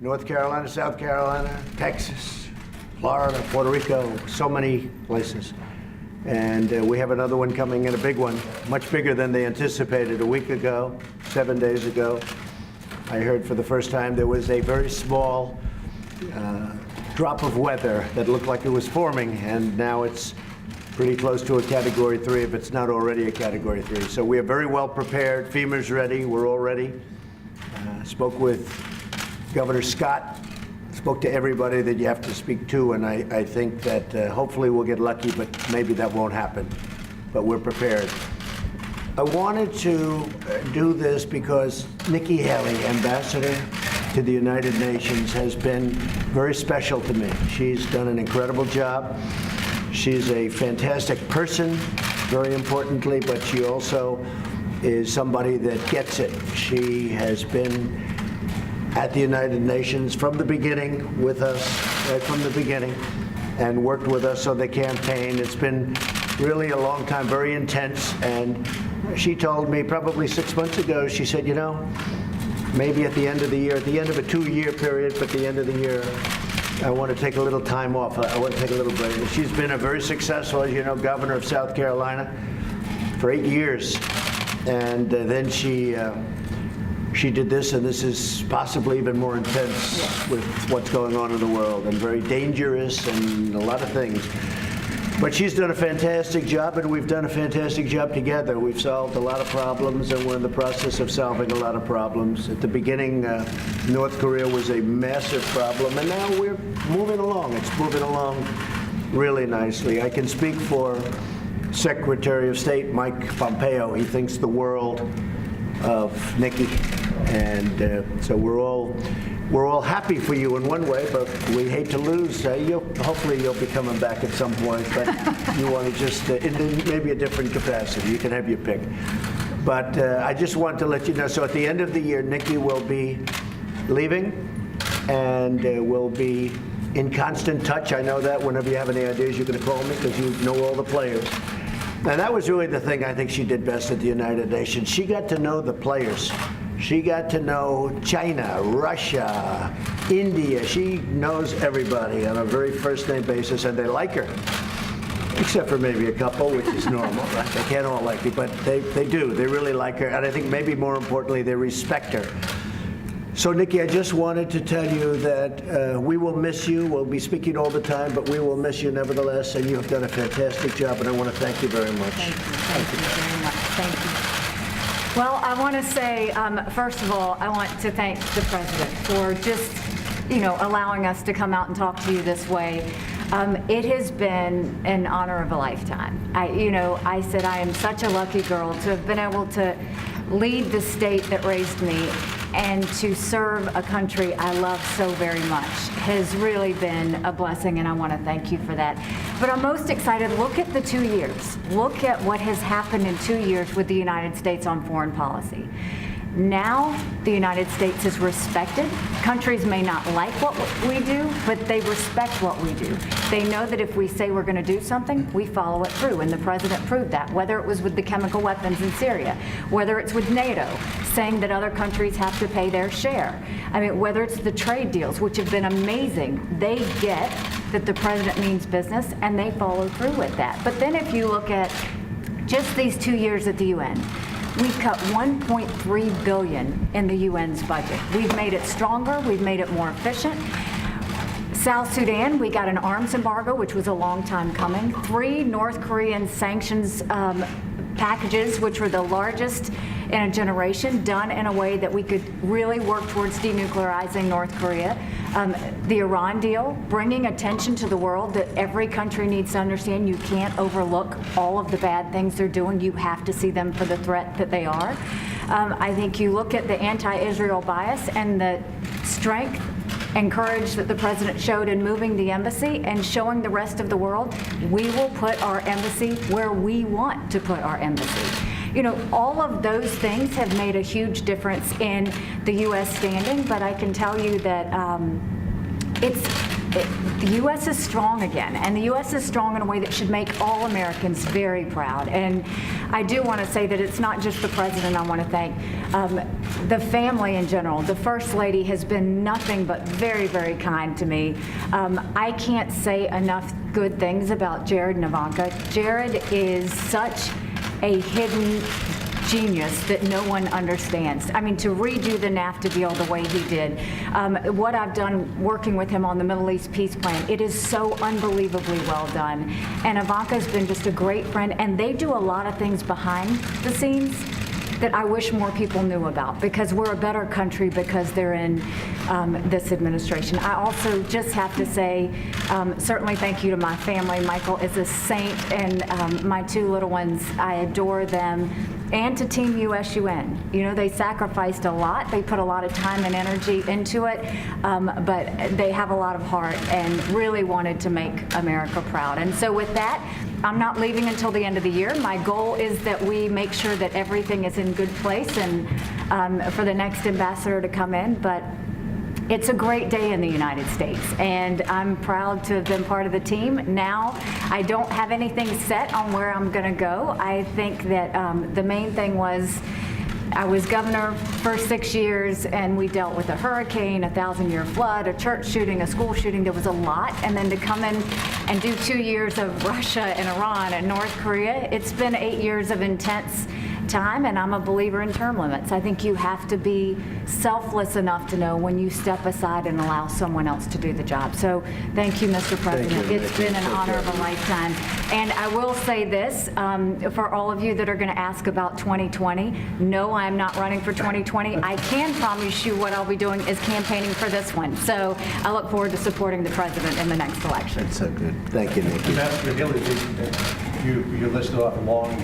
North Carolina, South Carolina, Texas, Florida, Puerto Rico, so many places. And we have another one coming in, a big one, much bigger than they anticipated a week ago, 7 days ago. I heard for the first time there was a very small drop of weather that looked like it was forming, and now it's pretty close to a Category 3 if it's not already a Category 3. So we are very well prepared. FEMA's ready. We're all ready. Spoke with Governor Scott. Spoke to everybody that you have to speak to, and I think that hopefully we'll get lucky, but maybe that won't happen. But we're prepared. I wanted to do this because Nikki Haley, Ambassador to the United Nations, has been very special to me. She's done an incredible job. She's a fantastic person, very importantly, but she also is somebody that gets it. She has been at the United Nations from the beginning with us, right from the beginning, and worked with us on the campaign. It's been really a long time, very intense, and she told me probably 6 months ago, she said, you know, maybe at the end of the year, at the end of a 2-year period, but the end of the year, I want to take a little time off. I want to take a little break. She's been a very successful, as you know, governor of South Carolina for 8 years. And then she did this, and this is possibly even more intense with what's going on in the world, and very dangerous and a lot of things. But she's done a fantastic job, and we've done a fantastic job together. We've solved a lot of problems, and we're in the process of solving a lot of problems. At the beginning, North Korea was a massive problem, and now we're moving along. It's moving along really nicely. I can speak for Secretary of State Mike Pompeo. He thinks the world of Nikki, and so we're all happy for you in one way, but we hate to lose. Hopefully you'll be coming back at some point, but you want to just in maybe a different capacity. You can have your pick. But I just want to let you know. So at the end of the year, Nikki will be leaving, and we'll be in constant touch. I know that. Whenever you have any ideas, you're going to call me because you know all the players. And that was really the thing I think she did best at the United Nations. She got to know the players. She got to know China, Russia, India. She knows everybody on a very first-name basis, and they like her. Except for maybe a couple, which is normal, right? They can't all like you, but they do. They really like her, and I think maybe more importantly, they respect her. So, Nikki, I just wanted to tell you that we will miss you. We'll be speaking all the time, but we will miss you nevertheless, and you have done a fantastic job, and I want to thank you very much. Thank you. Thank you very much. Thank you. Well, I want to say, first of all, I want to thank the President for just, allowing us to come out and talk to you this way. It has been an honor of a lifetime. I said I am such a lucky girl to have been able to lead the state that raised me and to serve a country I love so very much has really been a blessing, and I want to thank you for that. But I'm most excited. Look at the 2 years. Look at what has happened in 2 years with the United States on foreign policy. Now the United States is respected. Countries may not like what we do, but they respect what we do. They know that if we say we're going to do something, we follow it through, and the President proved that, whether it was with the chemical weapons in Syria, whether it's with NATO, saying that other countries have to pay their share. I mean, whether it's the trade deals, which have been amazing. They get that the President means business, and they follow through with that. But then if you look at just these 2 years at the UN, we've cut $1.3 billion in the UN's budget. We've made it stronger. We've made it more efficient. South Sudan, we got an arms embargo, which was a long time coming. 3 North Korean sanctions packages, which were the largest in a generation, done in a way that we could really work towards denuclearizing North Korea. The Iran deal, bringing attention to the world that every country needs to understand you can't overlook all of the bad things they're doing. You have to see them for the threat that they are. I think you look at the anti-Israel bias and the strength and courage that the President showed in moving the embassy and showing the rest of the world we will put our embassy where we want to put our embassy. All of those things have made a huge difference in the U.S. standing, but I can tell you that the U.S. is strong again, and the U.S. is strong in a way that should make all Americans very proud. And I do want to say that it's not just the president I want to thank. The family in general. The First Lady has been nothing but very, very kind to me. I can't say enough good things about Jared and Ivanka. Jared is such a hidden genius that no one understands. I mean, to redo the NAFTA deal the way he did, what I've done working with him on the Middle East peace plan, it is so unbelievably well done. And Ivanka's been just a great friend, and they do a lot of things behind the scenes that I wish more people knew about, because we're a better country because they're in this administration. I also just have to say, certainly thank you to my family. Michael is a saint, and my two little ones, I adore them. And to Team USUN. You know, they sacrificed a lot. They put a lot of time and energy into it, but they have a lot of heart and really wanted to make America proud. And so with that, I'm not leaving until the end of the year. My goal is that we make sure that everything is in good place and for the next ambassador to come in. But it's a great day in the United States, and I'm proud to have been part of the team. Now, I don't have anything set on where I'm going to go. I think that the main thing was I was governor for 6 years, and we dealt with a hurricane, a 1,000-year flood, a church shooting, a school shooting. There was a lot. And then to come in and do 2 years of Russia and Iran and North Korea, it's been 8 years of intense time, and I'm a believer in term limits. I think you have to be selfless enough to know when you step aside and allow someone else to do the job. So thank you, Mr. President. It's been an honor of a lifetime. And I will say this, for all of you that are going to ask about 2020, no, I'm not running for 2020. I can promise you what I'll be doing is campaigning for this one. So I look forward to supporting the president in the next election. That's so good. Thank you, Nikki. Ambassador Haley, you listed off a long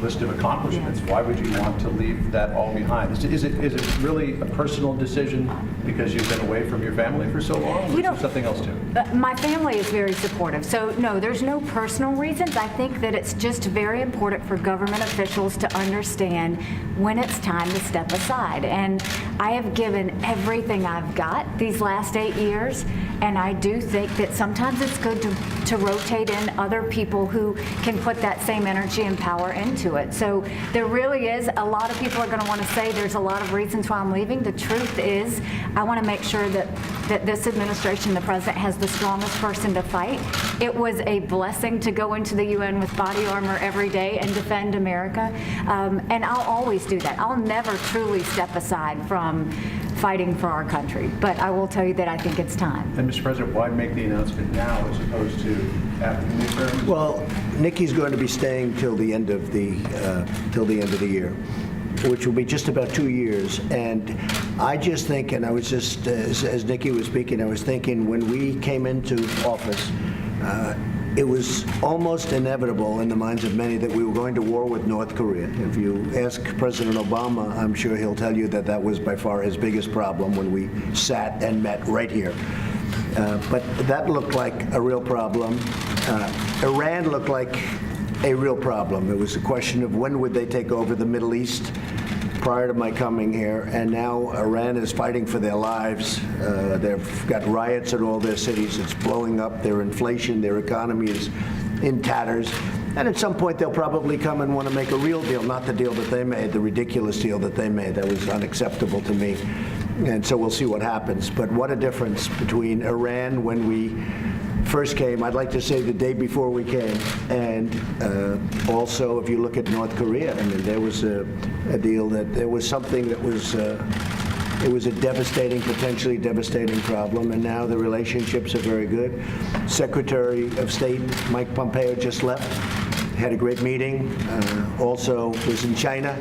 list of accomplishments. Why would you want to leave that all behind? Is it really a personal decision because you've been away from your family for so long? Or is there something else too? My family is very supportive. So no, there's no personal reasons. I think that it's just very important for government officials to understand when it's time to step aside. And I have given everything I've got these last 8 years. And I do think that sometimes it's good to rotate in other people who can put that same energy and power into it. So there really is, a lot of people are going to want to say there's a lot of reasons why I'm leaving. The truth is, I want to make sure that this administration, the president, has the strongest person to fight. It was a blessing to go into the UN with body armor every day and defend America. And I'll always do that. I'll never truly step aside from fighting for our country. But I will tell you that I think it's time. And Mr. President, why make the announcement now as opposed to after the midterm? Well, Nikki's going to be staying till the end of the year, which will be just about 2 years. And I just think, and I was just, as Nikki was speaking, I was thinking when we came into office, it was almost inevitable in the minds of many that we were going to war with North Korea. If you ask President Obama, I'm sure he'll tell you that that was by far his biggest problem when we sat and met right here. But that looked like a real problem. Iran looked like a real problem. It was a question of when would they take over the Middle East prior to my coming here, and now Iran is fighting for their lives. They've got riots in all their cities. It's blowing up. Their inflation, their economy is in tatters. And at some point, they'll probably come and want to make a real deal, not the deal that they made, the ridiculous deal that they made. That was unacceptable to me. And so we'll see what happens. But what a difference between Iran when we first came, I'd like to say the day before we came, and also if you look at North Korea, I mean, there was a deal that there was something that was, it was a devastating, potentially devastating problem, and now the relationships are very good. Secretary of State Mike Pompeo just left, had a great meeting, also was in China,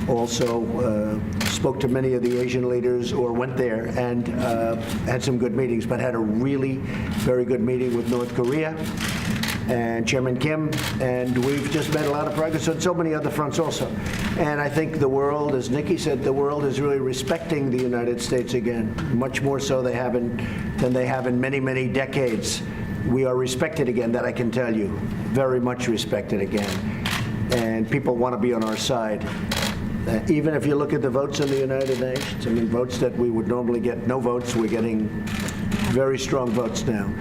also spoke to many of the Asian leaders or went there and had some good meetings, but had a really very good meeting with North Korea and Chairman Kim, and we've just made a lot of progress on so many other fronts also. And I think the world, as Nikki said, the world is really respecting the United States again, much more so than they have in many, many decades. We are respected again, that I can tell you, very much respected again. And people want to be on our side. Even if you look at the votes in the United Nations, I mean, votes that we would normally get no votes, we're getting very strong votes now.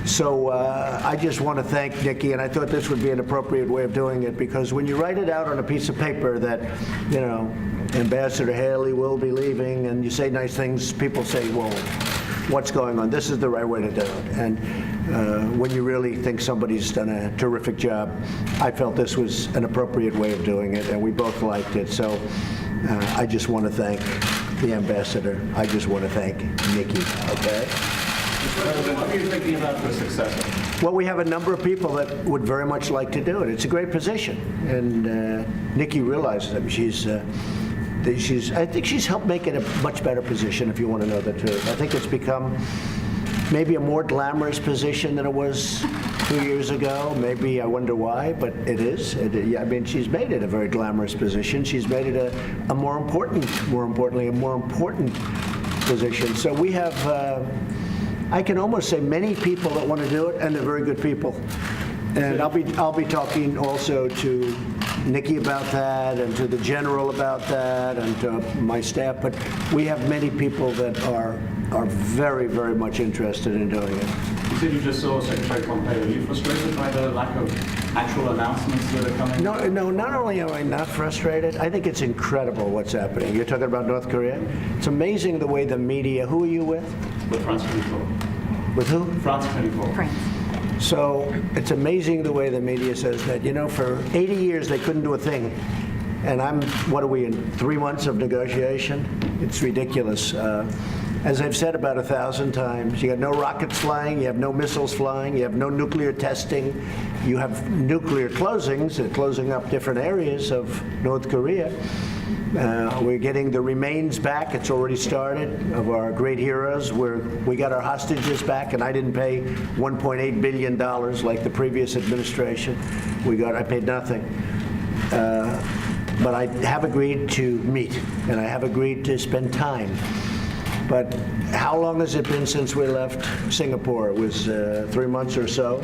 So I just want to thank Nikki, and I thought this would be an appropriate way of doing it, because when you write it out on a piece of paper that, you know, Ambassador Haley will be leaving, and you say nice things, people say, well, what's going on? This is the right way to do it. And when you really think somebody's done a terrific job, I felt this was an appropriate way of doing it, and we both liked it. So I just want to thank the ambassador. I just want to thank Nikki, okay? Mr. President, what are you thinking about the successor? Well, we have a number of people that would very much like to do it. It's a great position, and Nikki realizes it. I think she's helped make it a much better position, if you want to know the truth. I think it's become maybe a more glamorous position than it was 2 years ago. Maybe I wonder why, but it is. I mean, she's made it a very glamorous position. She's made it a more importantly, a more important position. So we have, I can almost say, many people that want to do it, and they're very good people. And I'll be talking also to Nikki about that, and to the general about that, and to my staff. But we have many people that are very, very much interested in doing it. You said you just saw Secretary Pompeo. Are you frustrated by the lack of actual announcements that are coming? No, not only am I not frustrated, I think it's incredible what's happening. You're talking about North Korea? It's amazing the way the media, who are you with? With France 24. With who? France 24. France. So it's amazing the way the media says that, you know, for 80 years they couldn't do a thing. And what are we in, 3 months of negotiation? It's ridiculous. As I've said about 1,000 times, you got no rockets flying, you have no missiles flying, you have no nuclear testing, you have nuclear closings, closing up different areas of North Korea. We're getting the remains back. It's already started, of our great heroes. We got our hostages back, and I didn't pay $1.8 billion like the previous administration. I paid nothing. But I have agreed to meet, and I have agreed to spend time. But how long has it been since we left Singapore? It was 3 months or so.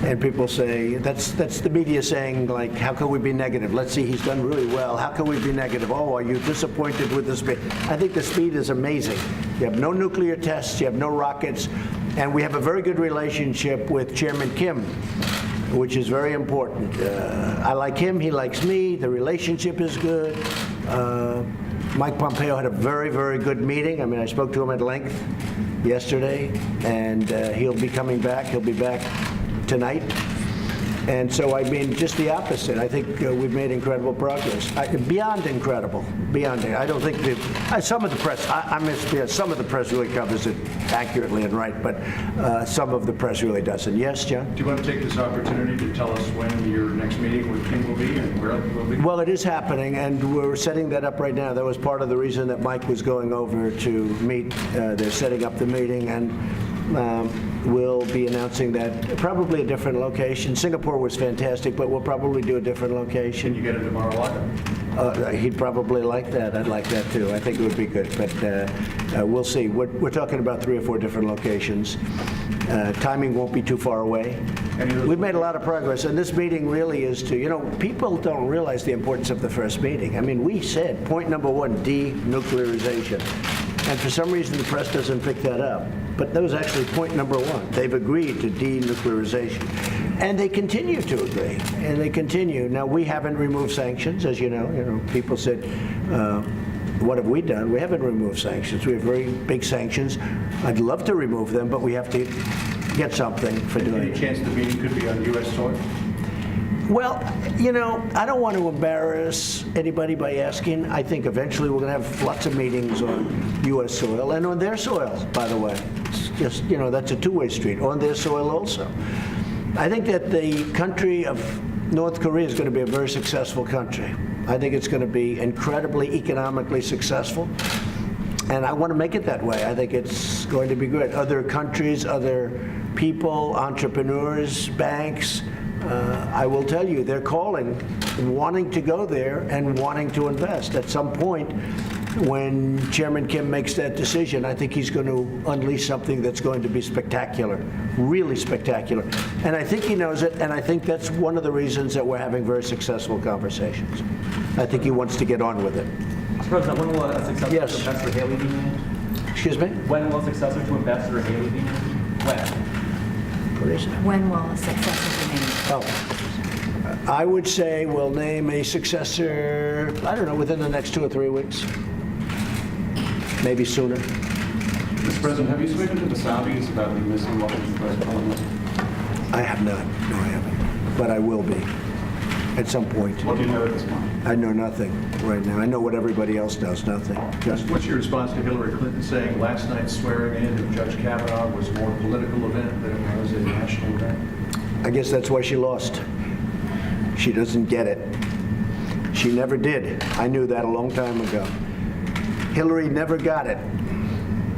And people say, that's the media saying, like, how can we be negative? Let's see, he's done really well. How can we be negative? Oh, are you disappointed with the speed? I think the speed is amazing. You have no nuclear tests, you have no rockets, and we have a very good relationship with Chairman Kim, which is very important. I like him, he likes me, the relationship is good. Mike Pompeo had a very, very good meeting. I mean, I spoke to him at length yesterday, and he'll be coming back. He'll be back tonight. And so, I mean, just the opposite. I think we've made incredible progress. Beyond incredible. Beyond it. I don't think some of the press, I must be, some of the press really covers it accurately and right, but some of the press really doesn't. Yes, John? Do you want to take this opportunity to tell us when your next meeting with Kim will be and where it will be? Well, it is happening, and we're setting that up right now. That was part of the reason that Mike was going over to meet. They're setting up the meeting, and we'll be announcing that probably a different location. Singapore was fantastic, but we'll probably do a different location. Can you get it to Mar-a-Lago? He'd probably like that. I'd like that too. I think it would be good, but we'll see. We're talking about 3 or 4 different locations. Timing won't be too far away. We've made a lot of progress, and this meeting really is to, you know, people don't realize the importance of the first meeting. I mean, we said point number 1, denuclearization. And for some reason, the press doesn't pick that up. But that was actually point number 1. They've agreed to denuclearization. And they continue to agree. And they continue. Now, we haven't removed sanctions, as you know. You know, people said, what have we done? We haven't removed sanctions. We have very big sanctions. I'd love to remove them, but we have to get something for doing Any it. chance the meeting could be on U.S. soil? Well, you know, I don't want to embarrass anybody by asking. I think eventually we're going to have lots of meetings on U.S. soil and on their soil, by the way. It's just, you know, that's a two-way street, on their soil also. I think that the country of North Korea is going to be a very successful country. I think it's going to be incredibly economically successful. And I want to make it that way. I think it's going to be good. Other countries, other people, entrepreneurs, banks, I will tell you, they're calling, wanting to go there and wanting to invest. At some point, when Chairman Kim makes that decision, I think he's going to unleash something that's going to be spectacular, really spectacular. And I think he knows it, and I think that's one of the reasons that we're having very successful conversations. I think he wants to get on with it. Mr. President, when will a successful Yes. Ambassador Haley be named? Excuse me? When will a successor to Ambassador Haley be named? When? What is it? When will a successor be named? Oh, I would say we'll name a successor, I don't know, within the next 2 or 3 weeks. Maybe sooner. Mr. President, have you spoken to the Saudis about the missing Washington Post columnist? I have not. No, I haven't. But I will be at some point. What do you know at this point? I know nothing right now. I know what everybody else does, nothing. Just What's your response to Hillary Clinton saying last night's swearing in of Judge Kavanaugh was more a political event than it was a national event? I guess that's why she lost. She doesn't get it. She never did. I knew that a long time ago. Hillary never got it.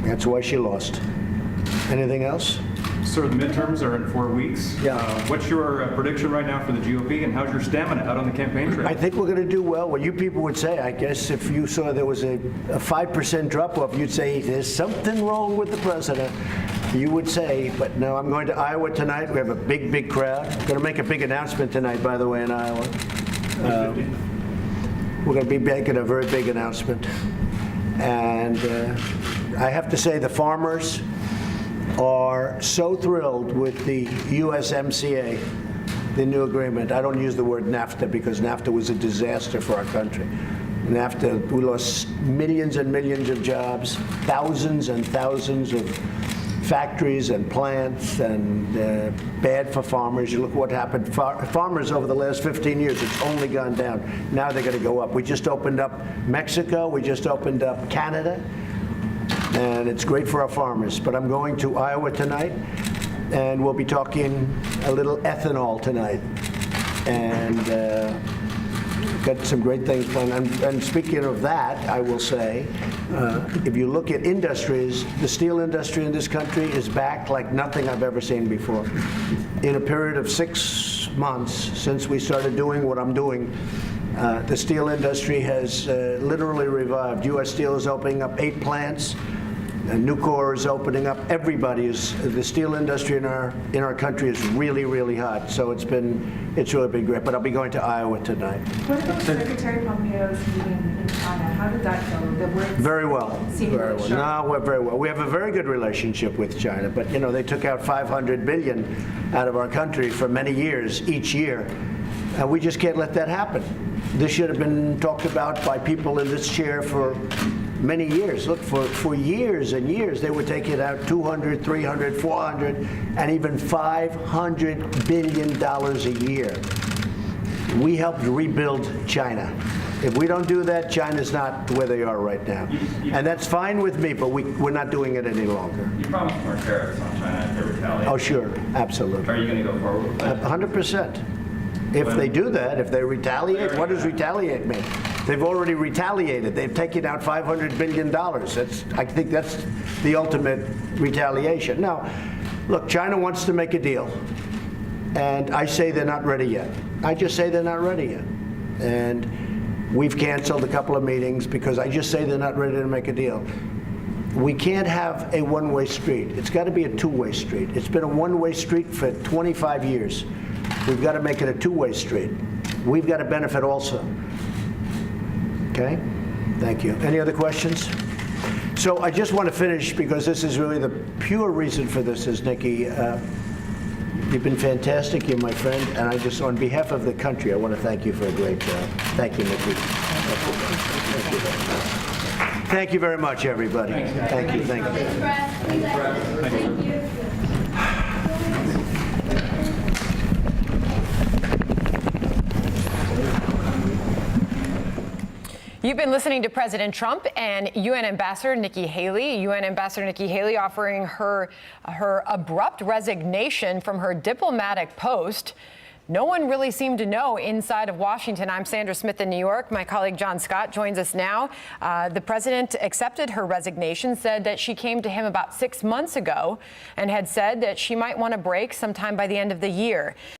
That's why she lost. Anything else? Sir, the midterms are in 4 weeks. Yeah. What's your prediction right now for the GOP, and how's your stamina out on the campaign trail? I think we're going to do well. What you people would say, I guess, if you saw there was a 5% drop-off, you'd say there's something wrong with the president. You would say, but no, I'm going to Iowa tonight. We have a big, big crowd. We're going to make a big announcement tonight, by the way, in Iowa. We're going to be making a very big announcement. And I have to say the farmers are so thrilled with the USMCA, the new agreement. I don't use the word NAFTA because NAFTA was a disaster for our country. NAFTA, we lost millions and millions of jobs, thousands and thousands of factories and plants, and bad for farmers. You look what happened. Farmers over the last 15 years, it's only gone down. Now they're going to go up. We just opened up Mexico. We just opened up Canada. And it's great for our farmers. But I'm going to Iowa tonight, and we'll be talking a little ethanol tonight. And got some great things planned. And speaking of that, I will say, if you look at industries, the steel industry in this country is back like nothing I've ever seen before. In a period of 6 months since we started doing what I'm doing, the steel industry has literally revived. U.S. Steel is opening up 8 plants. Nucor is opening up. The steel industry in our country is really, really hot. So it's really been great. But I'll be going to Iowa tonight. What about Secretary Pompeo's meeting in China? How did that go? Very well. Very well. No, we're very well. We have a very good relationship with China. But they took out $500 billion out of our country for many years, each year, and we just can't let that happen. This should have been talked about by people in this chair for many years. Look, for years and years, they were taking out $200, $300, $400, and even $500 billion a year. We helped rebuild China. If we don't do that, China's not where they are right now. And that's fine with me, but we're not doing it any longer. You promised more tariffs on China if they retaliate. Oh, sure, absolutely. Are you going to go forward with that? 100%. If they do that, if they retaliate, what does retaliate mean? They've already retaliated. They've taken out $500 billion. I think that's the ultimate retaliation. Now, look, China wants to make a deal, and I say they're not ready yet. I just say they're not ready yet. And we've canceled a couple of meetings because I just say they're not ready to make a deal. We can't have a one-way street. It's got to be a two-way street. It's been a one-way street for 25 years. We've got to make it a two-way street. We've got to benefit also. Okay? Thank you. Any other questions? So I just want to finish because this is really the pure reason for this is, Nikki, you've been fantastic. You're my friend. And I just, on behalf of the country, I want to thank you for a great job. Thank you, Nikki. Thank you very much, everybody. Thank you. Thank you. Thank you. You've been listening to President Trump and UN Ambassador Nikki Haley. UN Ambassador Nikki Haley offering her abrupt resignation from her diplomatic post. No one really seemed to know inside of Washington. I'm Sandra Smith in New York. My colleague John Scott joins us now. The president accepted her resignation, said that she came to him about 6 months ago and had said that she might want a break sometime by the end of the year.